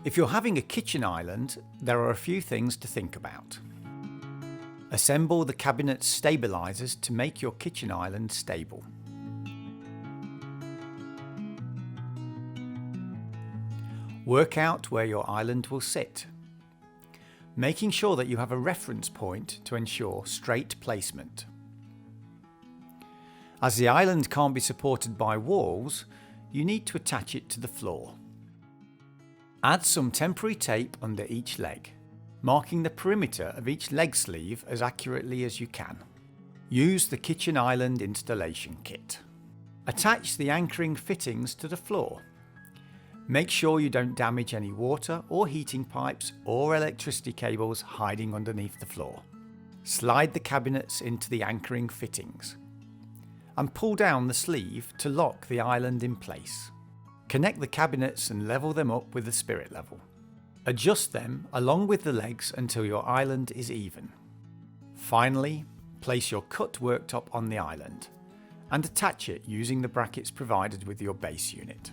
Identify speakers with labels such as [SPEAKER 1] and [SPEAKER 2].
[SPEAKER 1] If you're having a kitchen island, there are a few things to think about. Assemble the cabinet stabilizers to make your kitchen island stable. Work out where your island will sit, making sure that you have a reference point to ensure straight placement. As the island can't be supported by walls, you need to attach it to the floor. Add some temporary tape under each leg, marking the perimeter of each leg sleeve as accurately as you can. Use the kitchen island installation kit. Attach the anchoring fittings to the floor. Make sure you don't damage any water or heating pipes or electricity cables hiding underneath the floor. Slide the cabinets into the anchoring fittings and pull down the sleeve to lock the island in place. Connect the cabinets and level them up with the spirit level. Adjust them along with the legs until your island is even. Finally, place your cut worktop on the island and attach it using the brackets provided with your base unit.